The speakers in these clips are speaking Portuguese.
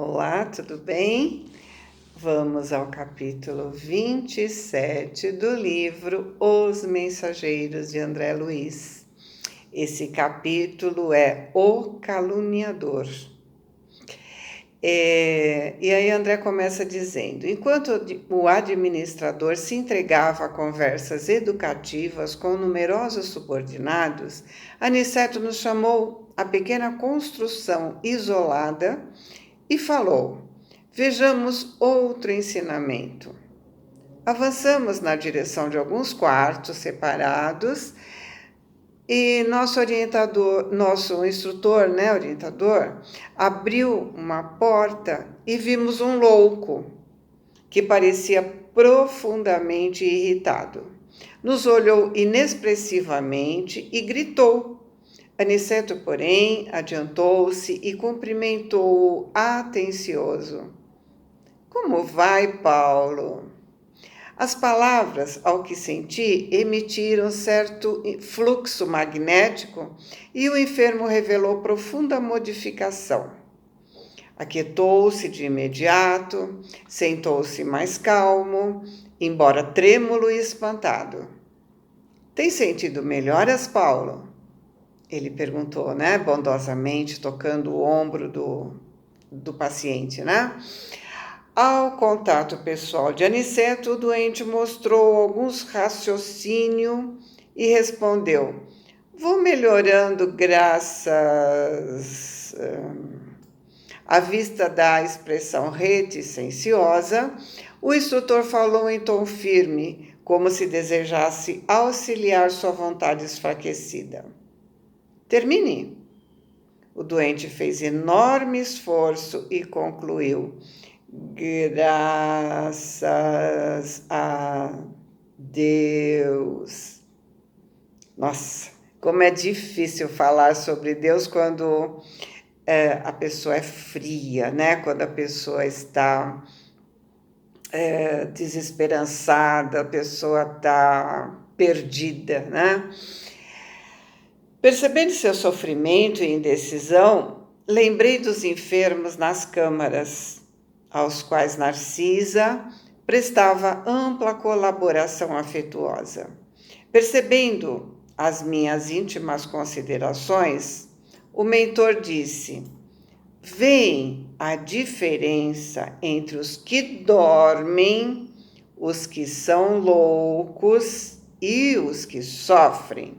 Olá, tudo bem? Vamos ao capítulo 27 do livro Os Mensageiros de André Luiz. Esse capítulo é O Caluniador. E aí André começa dizendo: enquanto o administrador se entregava a conversas educativas com numerosos subordinados, Aniceto nos chamou à pequena construção isolada e falou: vejamos outro ensinamento. Avançamos na direção de alguns quartos separados e nosso instrutor, orientador, abriu uma porta e vimos um louco que parecia profundamente irritado. Nos olhou inexpressivamente e gritou. Aniceto, porém, adiantou-se e cumprimentou-o atencioso. Como vai, Paulo? As palavras, ao que senti, emitiram certo fluxo magnético e o enfermo revelou profunda modificação. Aquietou-se de imediato, sentou-se mais calmo, embora trêmulo e espantado. Tem sentido melhoras, Paulo? Ele perguntou, bondosamente, tocando o ombro do paciente, Ao contato pessoal de Aniceto, o doente mostrou alguns raciocínios e respondeu: vou melhorando graças à vista da expressão reticenciosa. O instrutor falou em tom firme, como se desejasse auxiliar sua vontade enfraquecida. Termine. O doente fez enorme esforço e concluiu: graças a Deus. Nossa, como é difícil falar sobre Deus quando a pessoa é fria, Quando a pessoa está desesperançada, a pessoa está perdida, Percebendo seu sofrimento e indecisão, lembrei dos enfermos nas câmaras, aos quais Narcisa prestava ampla colaboração afetuosa. Percebendo as minhas íntimas considerações, o mentor disse: veem a diferença entre os que dormem, os que são loucos e os que sofrem.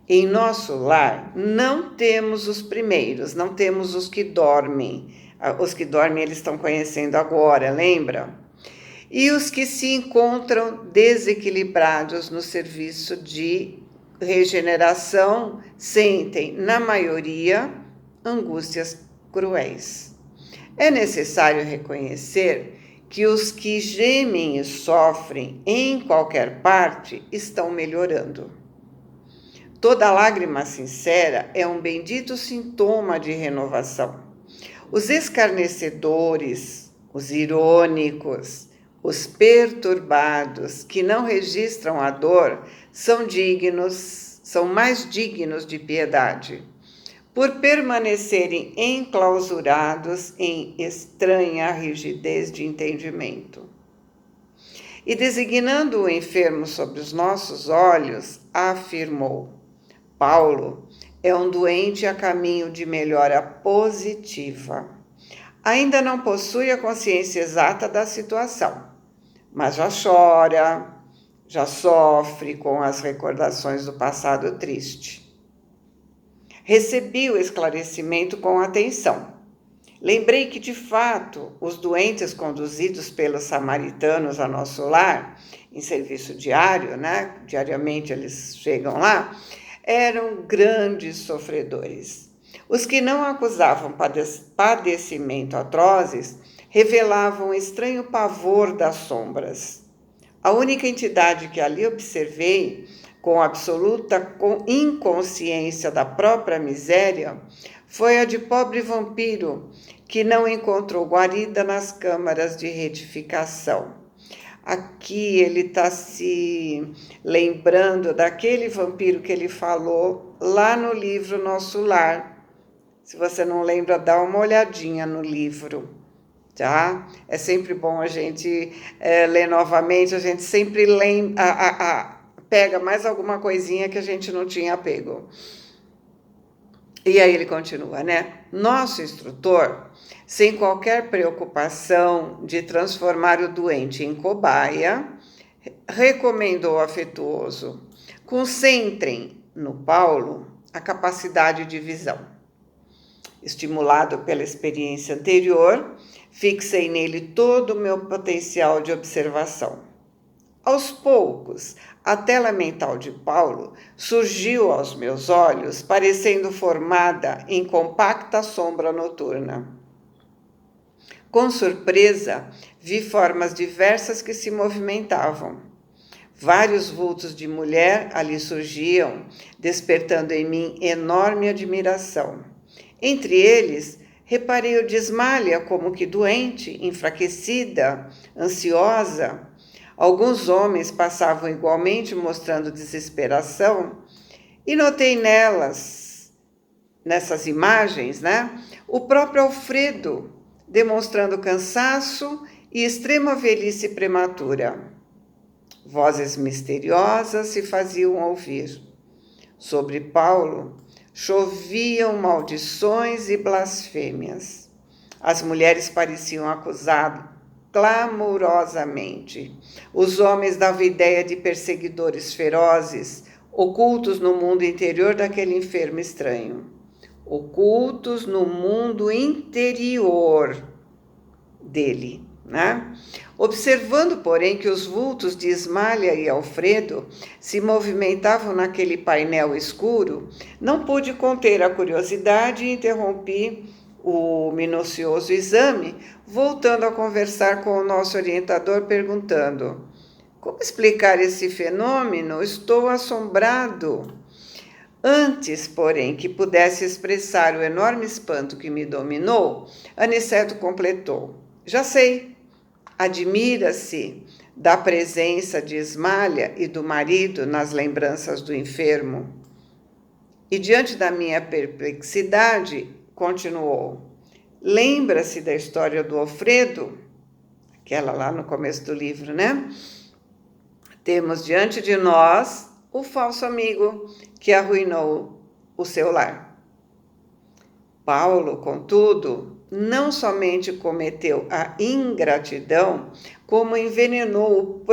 Em nosso lar, não temos os primeiros, não temos os que dormem. Os que dormem, eles estão conhecendo agora, lembra? E os que se encontram desequilibrados no serviço de regeneração sentem, na maioria, angústias cruéis. É necessário reconhecer que os que gemem e sofrem em qualquer parte estão melhorando. Toda lágrima sincera é um bendito sintoma de renovação. Os escarnecedores, os irônicos, os perturbados, que não registram a dor, são mais dignos de piedade, por permanecerem enclausurados em estranha rigidez de entendimento. E designando o enfermo sobre os nossos olhos, afirmou: Paulo é um doente a caminho de melhora positiva. Ainda não possui a consciência exata da situação, mas já chora, já sofre com as recordações do passado triste. Recebi o esclarecimento com atenção. Lembrei que, de fato, os doentes conduzidos pelos samaritanos a nosso lar, em serviço diário, diariamente eles chegam lá, eram grandes sofredores. Os que não acusavam padecimento atrozes revelavam estranho pavor das sombras. A única entidade que ali observei, com absoluta inconsciência da própria miséria, foi a de pobre vampiro, que não encontrou guarida nas câmaras de retificação. Aqui ele está se lembrando daquele vampiro que ele falou lá no livro Nosso Lar, Se você não lembra, dá uma olhadinha no livro, tá? É sempre bom a gente ler novamente, a gente sempre lembra, pega mais alguma coisinha que a gente não tinha pego. E aí ele continua, né? Nosso instrutor, sem qualquer preocupação de transformar o doente em cobaia, recomendou afetuoso: concentrem no Paulo a capacidade de visão. Estimulado pela experiência anterior, fixei nele todo o meu potencial de observação. Aos poucos, a tela mental de Paulo surgiu aos meus olhos, parecendo formada em compacta sombra noturna. Com surpresa, vi formas diversas que se movimentavam. Vários vultos de mulher ali surgiam, despertando em mim enorme admiração. Entre eles, reparei o de Ismália como que doente, enfraquecida, ansiosa. Alguns homens passavam igualmente mostrando desesperação e notei nessas imagens, né, o próprio Alfredo demonstrando cansaço e extrema velhice prematura. Vozes misteriosas se faziam ouvir. Sobre Paulo choviam maldições e blasfêmias. As mulheres pareciam acusá-lo clamorosamente. Os homens davam ideia de perseguidores ferozes, ocultos no mundo interior daquele enfermo estranho. Ocultos no mundo interior dele, né? Observando, porém, que os vultos de Ismália e Alfredo se movimentavam naquele painel escuro, não pude conter a curiosidade e interrompi o minucioso exame, voltando a conversar com o nosso orientador, perguntando: como explicar esse fenômeno? Estou assombrado. Antes, porém, que pudesse expressar o enorme espanto que me dominou, Aniceto completou: já sei. Admira-se da presença de Ismália e do marido nas lembranças do enfermo. E diante da minha perplexidade, continuou: lembra-se da história do Alfredo? Aquela lá no começo do livro, né? Temos diante de nós o falso amigo que arruinou o seu lar. Paulo, contudo, não somente cometeu a ingratidão, como envenenou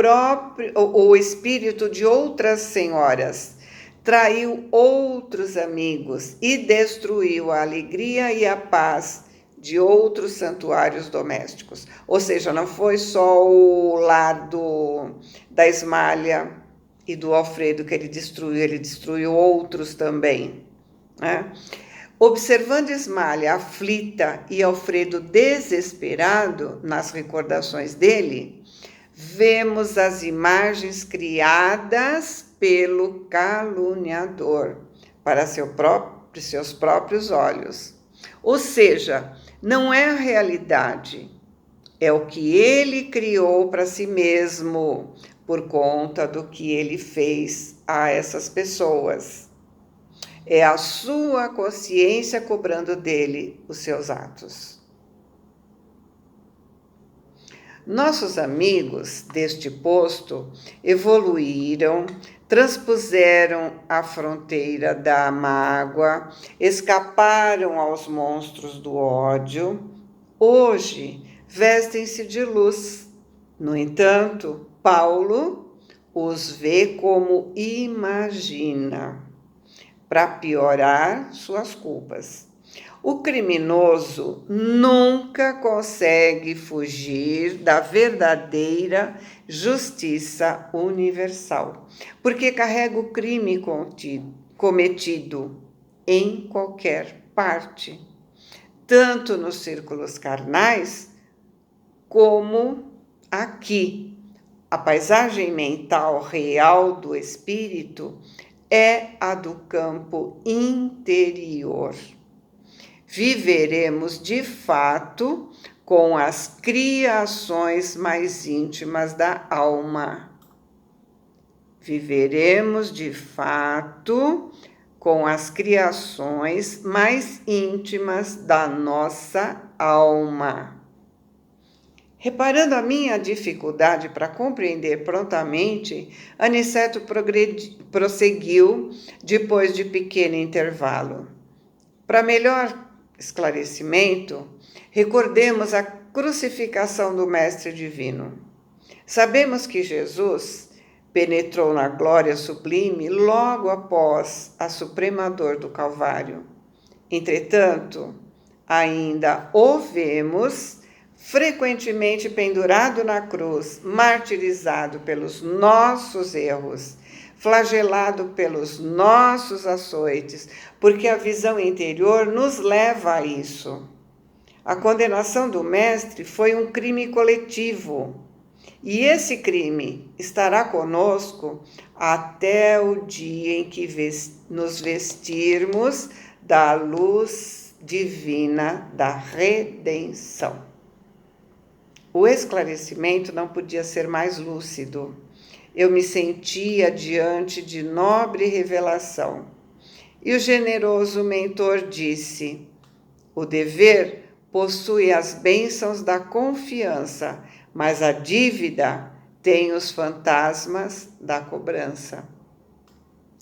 o espírito de outras senhoras, traiu outros amigos e destruiu a alegria e a paz de outros santuários domésticos. Ou seja, não foi só o lado da Ismália e do Alfredo que ele destruiu outros também, né? Observando Ismália aflita e Alfredo desesperado nas recordações dele, vemos as imagens criadas pelo caluniador para seus próprios olhos. Ou seja, não é a realidade, é o que ele criou para si mesmo, por conta do que ele fez a essas pessoas. É a sua consciência cobrando dele os seus atos. Nossos amigos deste posto evoluíram, transpuseram a fronteira da mágoa, escaparam aos monstros do ódio. Hoje vestem-se de luz. No entanto, Paulo os vê como imagina, para piorar suas culpas. O criminoso nunca consegue fugir da verdadeira justiça universal, porque carrega o crime cometido em qualquer parte, tanto nos círculos carnais como aqui. A paisagem mental real do espírito é a do campo interior. Viveremos de fato com as criações mais íntimas da alma. Viveremos de fato com as criações mais íntimas da nossa alma. Reparando a minha dificuldade para compreender prontamente, Aniceto prosseguiu depois de pequeno intervalo. Para melhor esclarecimento, recordemos a crucificação do Mestre Divino. Sabemos que Jesus penetrou na glória sublime logo após a suprema dor do Calvário. Entretanto, ainda o vemos frequentemente pendurado na cruz, martirizado pelos nossos erros, flagelado pelos nossos açoites, porque a visão interior nos leva a isso. A condenação do Mestre foi um crime coletivo, e esse crime estará conosco até o dia em que nos vestirmos da luz divina da redenção. O esclarecimento não podia ser mais lúcido. Eu me sentia diante de nobre revelação. E o generoso mentor disse: o dever possui as bênçãos da confiança, mas a dívida tem os fantasmas da cobrança.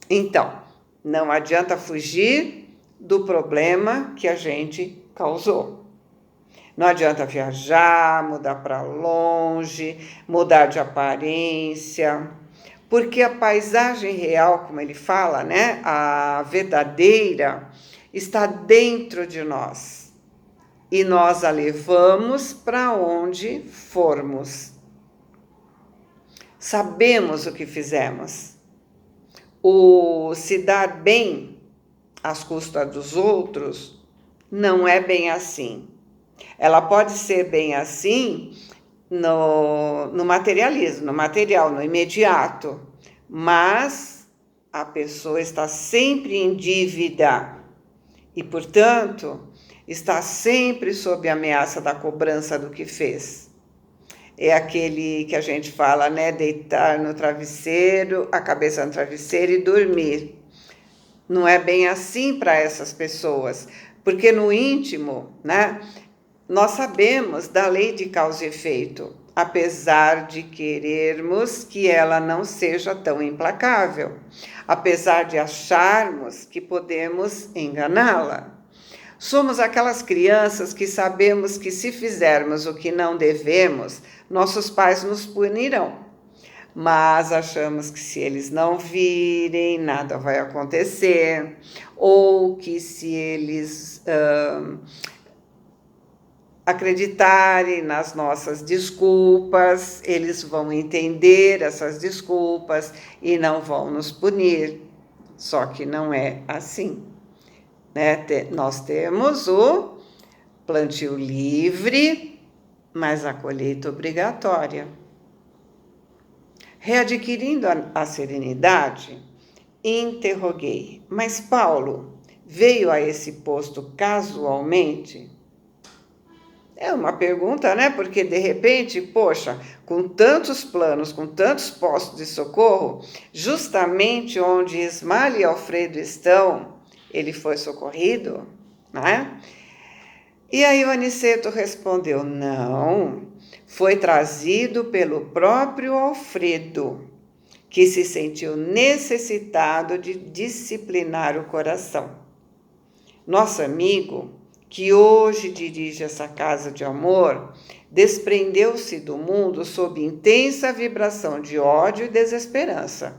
Então, não adianta fugir do problema que a gente causou. Não adianta viajar, mudar para longe, mudar de aparência, porque a paisagem real, como ele fala, né, a verdadeira, está dentro de nós. E nós a levamos para onde formos. Sabemos o que fizemos. O se dar bem às custas dos outros não é bem assim. Ela pode ser bem assim no materialismo, no material, no imediato, mas a pessoa está sempre em dívida e, portanto, está sempre sob a ameaça da cobrança do que fez. É aquele que a gente fala, né? Deitar no travesseiro, a cabeça no travesseiro e dormir. Não é bem assim para essas pessoas, porque no íntimo, né? Nós sabemos da lei de causa e efeito, apesar de querermos que ela não seja tão implacável, apesar de acharmos que podemos enganá-la. Somos aquelas crianças que sabemos que se fizermos o que não devemos, nossos pais nos punirão. Mas achamos que se eles não virem, nada vai acontecer, ou que se eles acreditarem nas nossas desculpas, eles vão entender essas desculpas e não vão nos punir. Só que não é assim, né? Nós temos o plantio livre, mas a colheita obrigatória. Readquirindo a serenidade, interroguei: mas Paulo veio a esse posto casualmente? É uma pergunta, né? Porque de repente, poxa, com tantos planos, com tantos postos de socorro, justamente onde Ismael e Alfredo estão, ele foi socorrido, né? E aí o Aniceto respondeu: não, foi trazido pelo próprio Alfredo, que se sentiu necessitado de disciplinar o coração. Nosso amigo, que hoje dirige essa casa de amor, desprendeu-se do mundo sob intensa vibração de ódio e desesperança.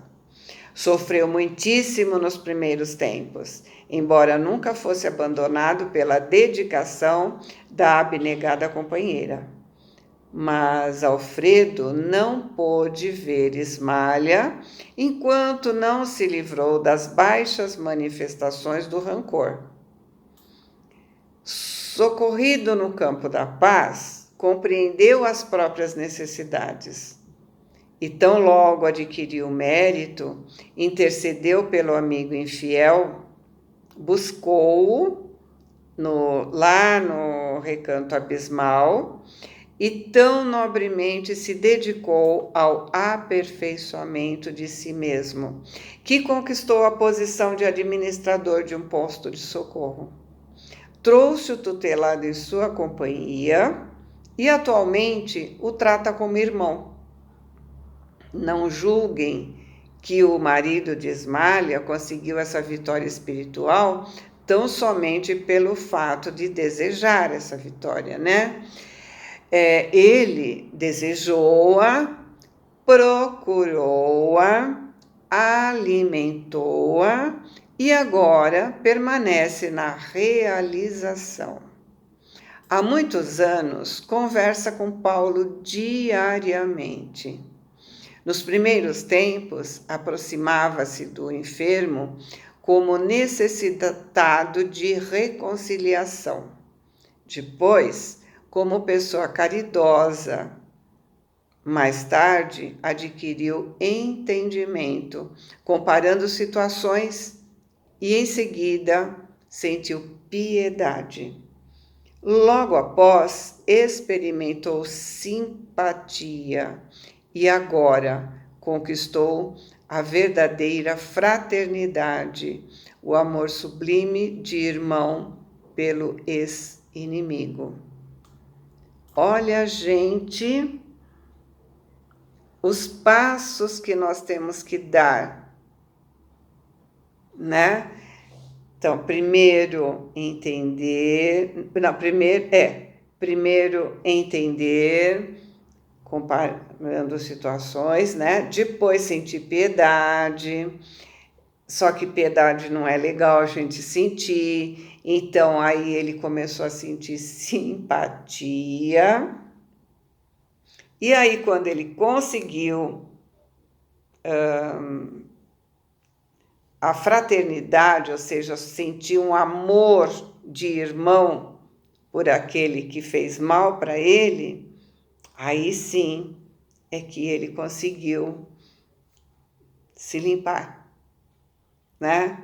Sofreu muitíssimo nos primeiros tempos, embora nunca fosse abandonado pela dedicação da abnegada companheira. Mas Alfredo não pôde ver Ismália enquanto não se livrou das baixas manifestações do rancor. Socorrido no campo da paz, compreendeu as próprias necessidades e tão logo adquiriu mérito, intercedeu pelo amigo infiel, buscou-o lá no recanto abismal e tão nobremente se dedicou ao aperfeiçoamento de si mesmo, que conquistou a posição de administrador de um posto de socorro. Trouxe o tutelado em sua companhia e atualmente o trata como irmão. Não julguem que o marido de Ismália conseguiu essa vitória espiritual tão somente pelo fato de desejar essa vitória, né? Ele desejou-a, procurou-a, alimentou-a e agora permanece na realização. Há muitos anos conversa com Paulo diariamente. Nos primeiros tempos, aproximava-se do enfermo como necessitado de reconciliação. Depois, como pessoa caridosa. Mais tarde, adquiriu entendimento, comparando situações, e em seguida sentiu piedade. Logo após, experimentou simpatia e agora conquistou a verdadeira fraternidade, o amor sublime de irmão pelo ex-inimigo. Olha, gente, os passos que nós temos que dar, né? Então, primeiro entender, primeiro entender, comparando situações, né? Depois sentir piedade, só que piedade não é legal a gente sentir, então aí ele começou a sentir simpatia, e aí quando ele conseguiu a fraternidade, ou seja, sentir um amor de irmão por aquele que fez mal para ele, aí sim é que ele conseguiu se limpar, né?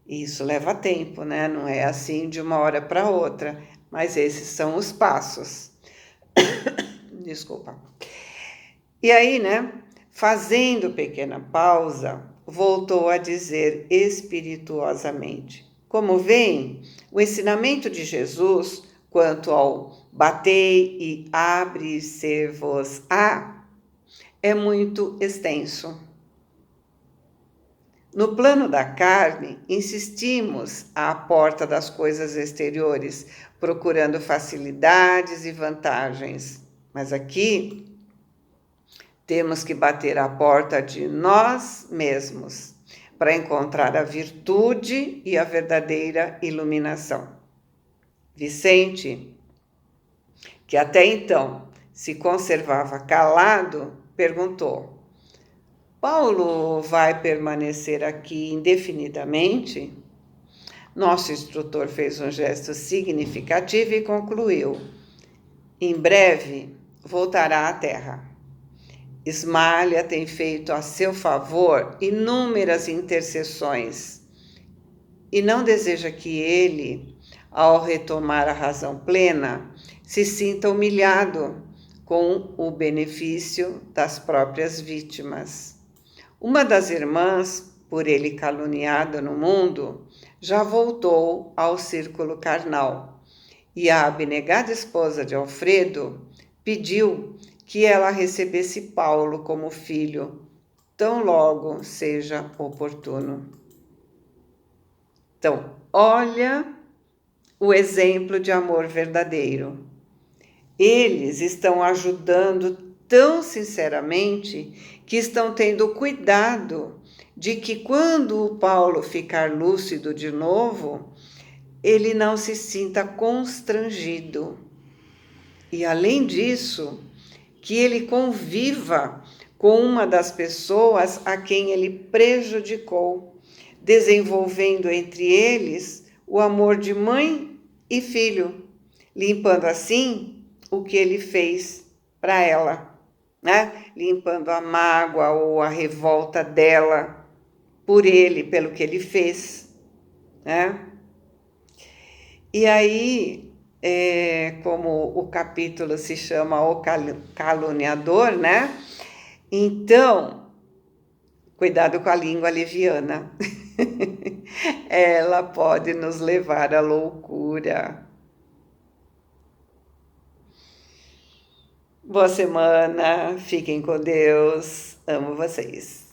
Isso leva tempo, né? Não é assim de uma hora para outra, mas esses são os passos. Desculpa. E aí, né? Fazendo pequena pausa, voltou a dizer espirituosamente: como veem, o ensinamento de Jesus quanto ao batei e abre-se-vos-á é muito extenso. No plano da carne, insistimos à porta das coisas exteriores, procurando facilidades e vantagens. Mas aqui temos que bater à porta de nós mesmos para encontrar a virtude e a verdadeira iluminação. Vicente, que até então se conservava calado, perguntou: Paulo vai permanecer aqui indefinidamente? Nosso instrutor fez um gesto significativo e concluiu: em breve voltará à terra. Ismália tem feito a seu favor inúmeras intercessões e não deseja que ele, ao retomar a razão plena, se sinta humilhado com o benefício das próprias vítimas. Uma das irmãs, por ele caluniada no mundo, já voltou ao círculo carnal, e a abnegada esposa de Alfredo pediu que ela recebesse Paulo como filho, tão logo seja oportuno. Então, olha o exemplo de amor verdadeiro. Eles estão ajudando tão sinceramente que estão tendo cuidado de que quando o Paulo ficar lúcido de novo, ele não se sinta constrangido. E além disso, que ele conviva com uma das pessoas a quem ele prejudicou, desenvolvendo entre eles o amor de mãe e filho, limpando assim o que ele fez para ela, né? Limpando a mágoa ou a revolta dela por ele, pelo que ele fez, né? E aí como o capítulo se chama O Caluniador, né? Então, cuidado com a língua leviana. Ela pode nos levar à loucura. Boa semana, fiquem com Deus, amo vocês.